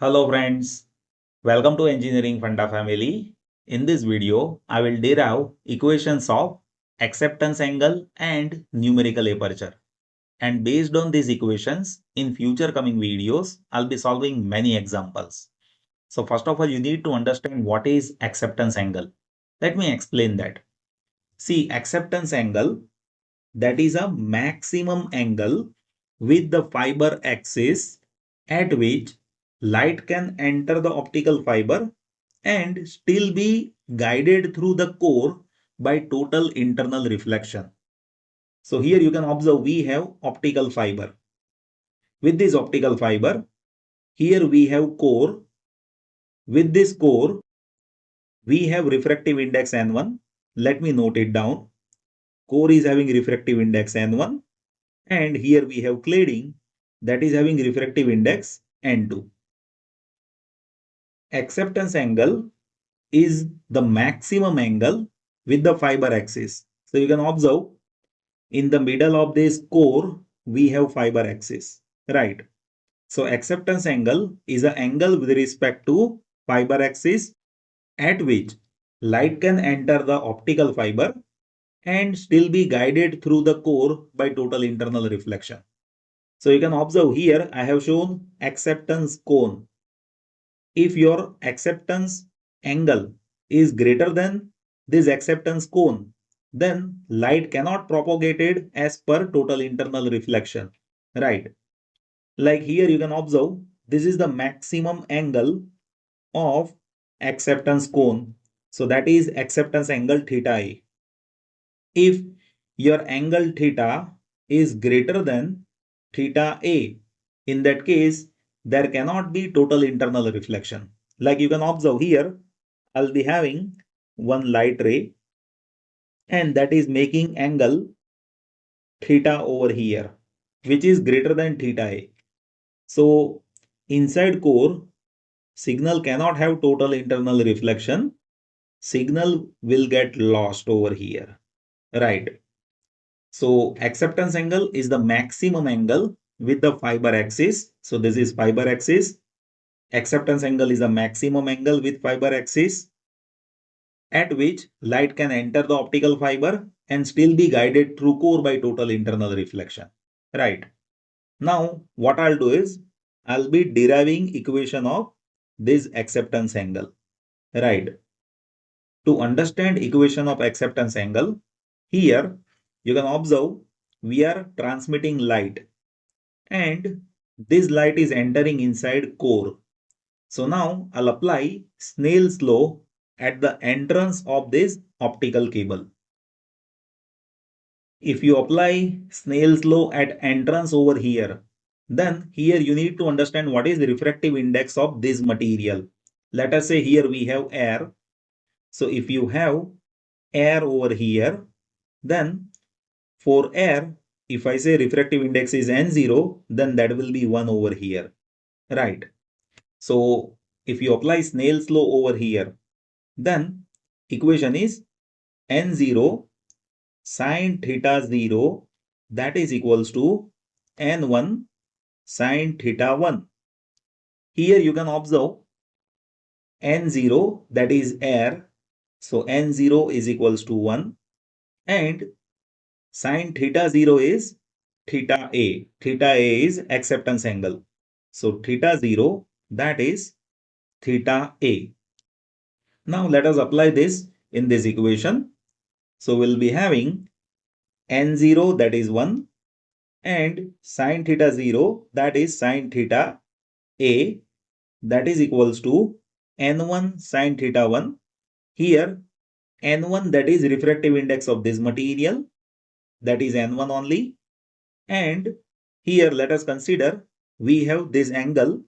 Hello friends, welcome to Engineering Funda family. In this video, I will derive equations of acceptance angle and numerical aperture. And based on these equations, in future coming videos, I'll be solving many examples. So first of all, you need to understand what is acceptance angle. Let me explain that. See, acceptance angle, that is a maximum angle with the fiber axis at which light can enter the optical fiber and still be guided through the core by total internal reflection. So here you can observe we have optical fiber. With this optical fiber, here we have core. With this core, we have refractive index N1. Let me note it down. Core is having refractive index N1, and here we have cladding that is having refractive index N2. Acceptance angle is the maximum angle with the fiber axis. So you can observe in the middle of this core, we have fiber axis, right? So acceptance angle is an angle with respect to fiber axis at which light can enter the optical fiber and still be guided through the core by total internal reflection. So you can observe here, I have shown acceptance cone. If your acceptance angle is greater than this acceptance cone, then light cannot propagate it as per total internal reflection, right? Like here you can observe, this is the maximum angle of acceptance cone. So that is acceptance angle theta A. If your angle theta is greater than theta A, in that case, there cannot be total internal reflection. Like you can observe here, I'll be having one light ray and that is making angle theta over here, which is greater than theta A. So inside core, signal cannot have total internal reflection. Signal will get lost over here, right? So acceptance angle is the maximum angle with the fiber axis. So this is fiber axis. Acceptance angle is the maximum angle with fiber axis at which light can enter the optical fiber and still be guided through core by total internal reflection, right? Now what I'll do is I'll be deriving equation of this acceptance angle, right? To understand equation of acceptance angle, here you can observe we are transmitting light and this light is entering inside core. So now I'll apply Snell's law at the entrance of this optical cable. If you apply Snell's law at entrance over here, then here you need to understand what is the refractive index of this material. Let us say here we have air. So if you have air over here, then for air, if I say refractive index is N0, then that will be 1 over here, right? So if you apply Snell's law over here, then equation is N0 sine theta 0 that is equals to N1 sine theta 1. Here you can observe N0 that is air. So N0 is equals to 1 and sine theta 0 is theta A. Theta A is acceptance angle. So theta 0 that is theta A. Now let us apply this in this equation. So we'll be having N0 that is 1 and sine theta 0 that is sine theta A that is equals to N1 sine theta 1. Here N1 that is refractive index of this material, that is N1 only, and here let us consider we have this angle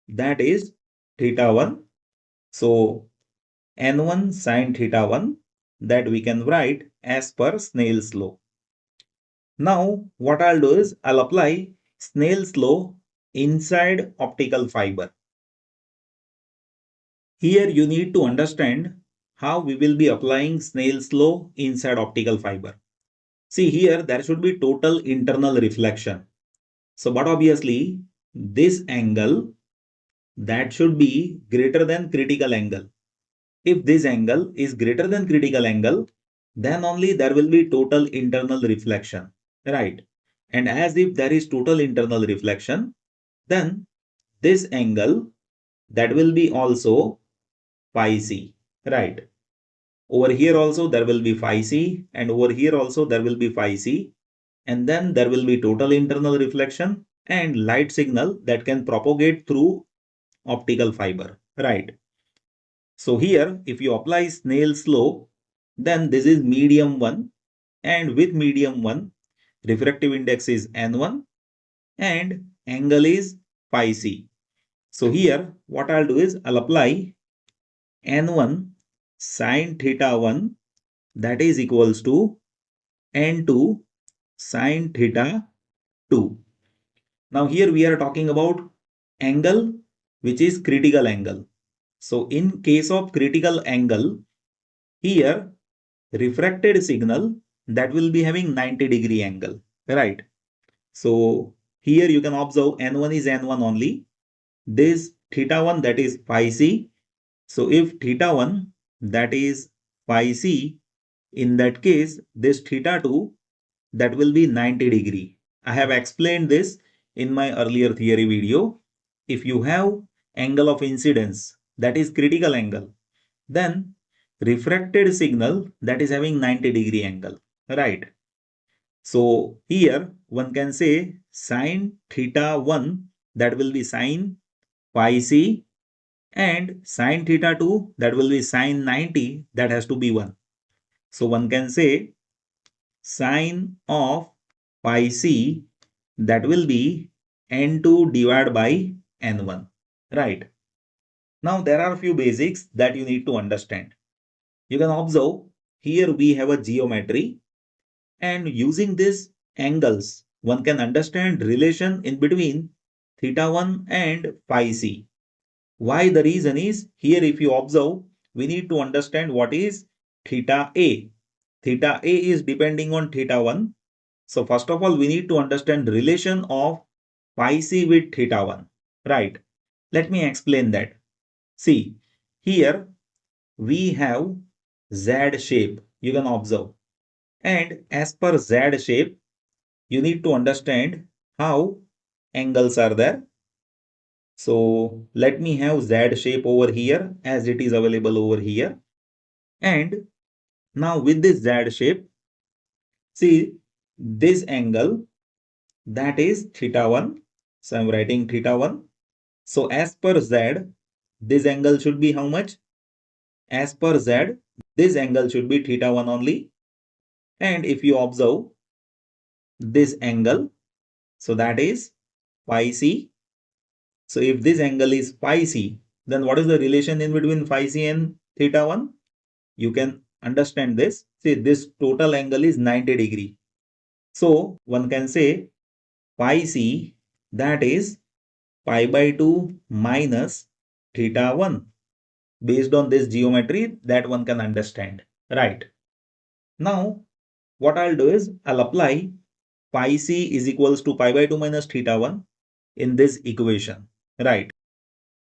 that is theta 1. So N1 sine theta 1 that we can write as per Snell's law. Now what I'll do is I'll apply Snell's law inside optical fiber. Here you need to understand how we will be applying Snell's law inside optical fiber. See here there should be total internal reflection. So but obviously this angle that should be greater than critical angle. If this angle is greater than critical angle, then only there will be total internal reflection, right? And as if there is total internal reflection, then this angle that will be also phi c, right? Over here also there will be phi c, and over here also there will be phi c, and then there will be total internal reflection and light signal that can propagate through optical fiber, right? So here, if you apply Snell's law, then this is medium 1, and with medium 1, refractive index is n1 and angle is phi c. So here, what I'll do is I'll apply n1 sine theta 1, that is equals to n2 sine theta 2. Now here we are talking about angle which is critical angle. So in case of critical angle, here refracted signal that will be having 90-degree angle, right? So here you can observe n1 is n1 only. This theta 1 that is phi c. So if theta 1 that is phi c, in that case this theta 2 that will be 90-degree. I have explained this in my earlier theory video. If you have angle of incidence that is critical angle, then refracted signal that is having 90-degree angle, right? So here one can say sine theta 1 that will be sine phi c, and sine theta 2 that will be sine 90, that has to be 1. So one can say sine of phi c that will be n2 divided by n1, right? Now there are a few basics that you need to understand. You can observe here we have a geometry, and using these angles one can understand relation in between theta 1 and phi c. Why? The reason is here if you observe, we need to understand what is theta a. Theta a is depending on theta 1. So first of all we need to understand relation of phi c with theta 1, right? Let me explain that. See, here we have Z shape, you can observe. And as per Z shape, you need to understand how angles are there. So let me have Z shape over here as it is available over here. And now with this Z shape, see this angle that is theta 1. So I'm writing theta 1. So as per Z, this angle should be how much? As per Z, this angle should be theta 1 only. And if you observe this angle, so that is phi c. So if this angle is phi c, then what is the relation in between phi c and theta 1? You can understand this. See, this total angle is 90-degree. So one can say phi c that is pi by 2 minus theta 1. Based on this geometry that one can understand, right? Now what I'll do is I'll apply pi c is equals to pi by 2 minus theta 1 in this equation, right?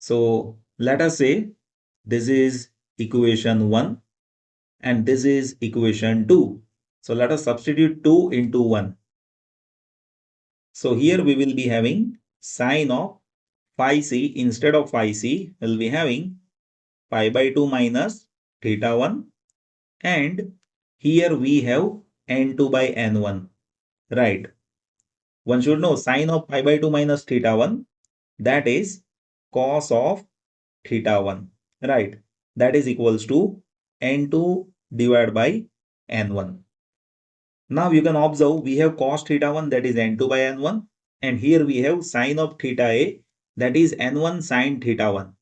So let us say this is equation 1 and this is equation 2. So let us substitute 2 into 1. So here we will be having sine of phi c. Instead of phi c, we'll be having pi by 2 minus theta 1, and here we have n2 by n1, right? One should know sine of pi by 2 minus theta 1, that is cos of theta 1, right? That is equals to n2 divided by n1. Now you can observe we have cos theta 1, that is n2 by n1, and here we have sine of theta a, that is n1 sine theta 1.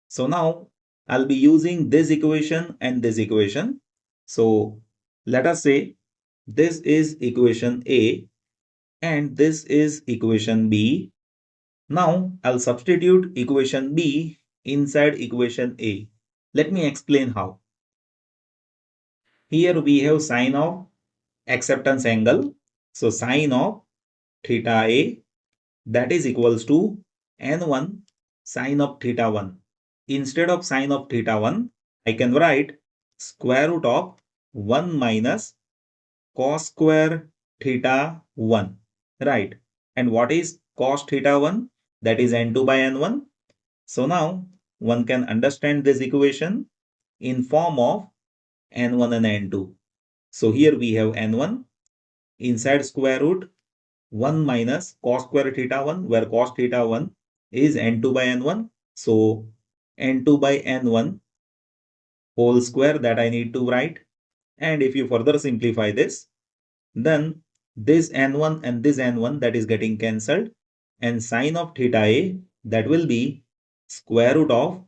So now I'll be using this equation and this equation. So let us say this is equation A and this is equation B. Now I'll substitute equation B inside equation A. Let me explain how. Here we have sine of acceptance angle. So sine of theta A, that is equals to n1 sine of theta 1. Instead of sine of theta 1, I can write square root of 1 minus cos square theta 1. Right. And what is cos theta 1? That is n2 by n1. So now one can understand this equation in form of n1 and n2. So here we have n1 inside square root 1 minus cos square theta 1, where cos theta 1 is n2 by n1. So n2 by n1 whole square that I need to write. And if you further simplify this, then this n1 and this n1 that is getting cancelled, and sine of theta a that will be square root of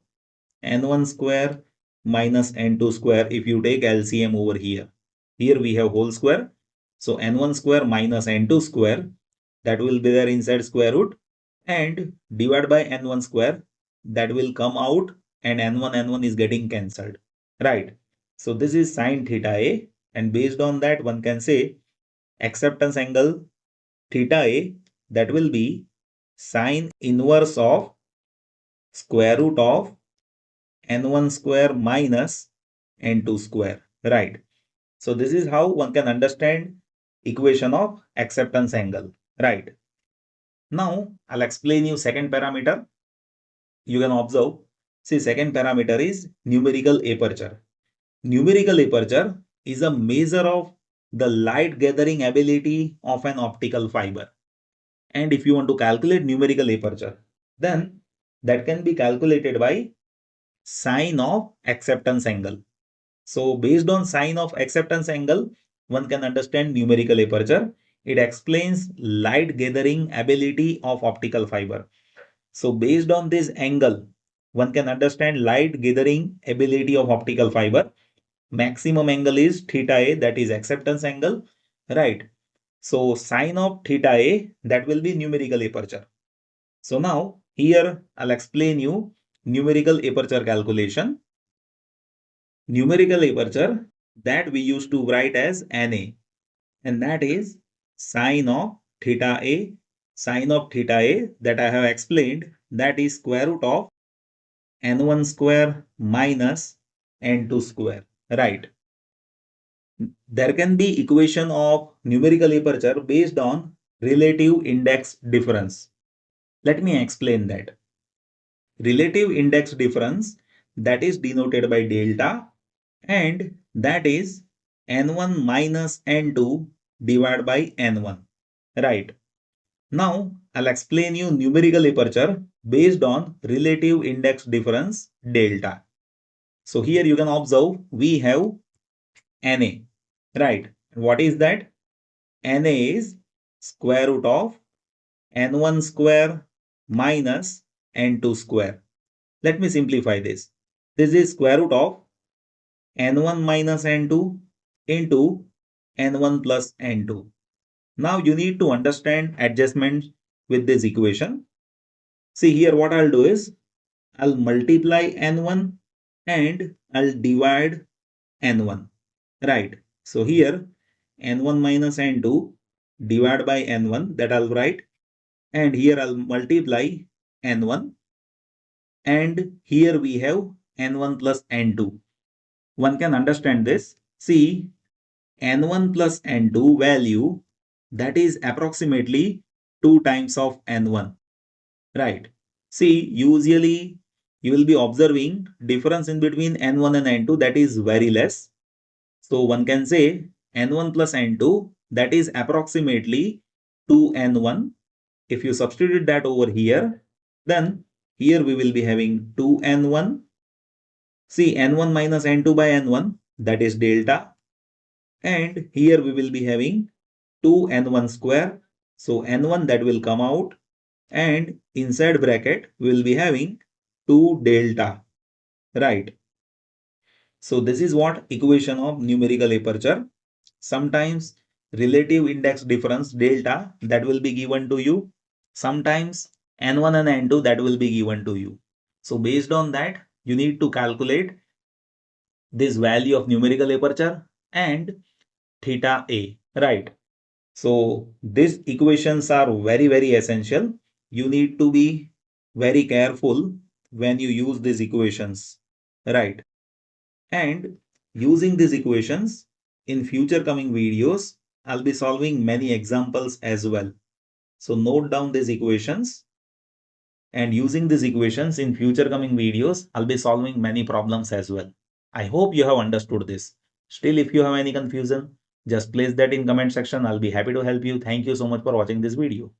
n1 square minus n2 square if you take LCM over here. Here we have whole square. So n1 square minus n2 square that will be there inside square root, and divide by n1 square that will come out, and n1 is getting cancelled. Right. So this is sine theta a, and based on that one can say acceptance angle theta a that will be sine inverse of square root of n1 square minus n2 square. Right. So this is how one can understand equation of acceptance angle. Right. Now I'll explain you second parameter. You can observe. See, second parameter is numerical aperture. Numerical aperture is a measure of the light gathering ability of an optical fiber. And if you want to calculate numerical aperture, then that can be calculated by sine of acceptance angle. So based on sine of acceptance angle, one can understand numerical aperture. It explains light gathering ability of optical fiber. So based on this angle, one can understand light gathering ability of optical fiber. Maximum angle is theta a, that is acceptance angle, right? So sine of theta a, that will be numerical aperture. So now here I'll explain you numerical aperture calculation. Numerical aperture that we used to write as NA, and that is sine of theta a. Sine of theta a that I have explained, that is square root of n1 square minus n2 square, right? There can be equation of numerical aperture based on relative index difference. Let me explain that. Relative index difference that is denoted by delta, and that is n1 minus n2 divided by n1, right? Now I'll explain you numerical aperture based on relative index difference delta. So here you can observe we have NA, right? What is that? NA is square root of n1 square minus n2 square. Let me simplify this. This is square root of n1 minus n2 into n1 plus n2. Now you need to understand adjustments with this equation. See here what I'll do is I'll multiply n1 and I'll divide n1. Right. So here n1 minus n2 divided by n1, that I'll write, and here I'll multiply n1, and here we have n1 plus n2. One can understand this. See, n1 plus n2 value, that is approximately 2 times of n1. Right. See, usually you will be observing difference in between n1 and n2, that is very less. So one can say n1 plus n2, that is approximately 2n1. If you substitute that over here, then here we will be having 2n1. See, n1 minus n2 by n1, that is delta. And here we will be having 2n1 square. So n1 that will come out, and inside bracket we will be having 2 delta, right? So this is what equation of numerical aperture. Sometimes relative index difference delta that will be given to you. Sometimes n1 and n2 that will be given to you. So based on that, you need to calculate this value of numerical aperture and theta a, right? So these equations are very essential. You need to be very careful when you use these equations, right? And using these equations in future coming videos, I'll be solving many examples as well. So note down these equations, and using these equations in future coming videos, I'll be solving many problems as well. I hope you have understood this. Still, if you have any confusion, just place that in comment section. I'll be happy to help you. Thank you so much for watching this video.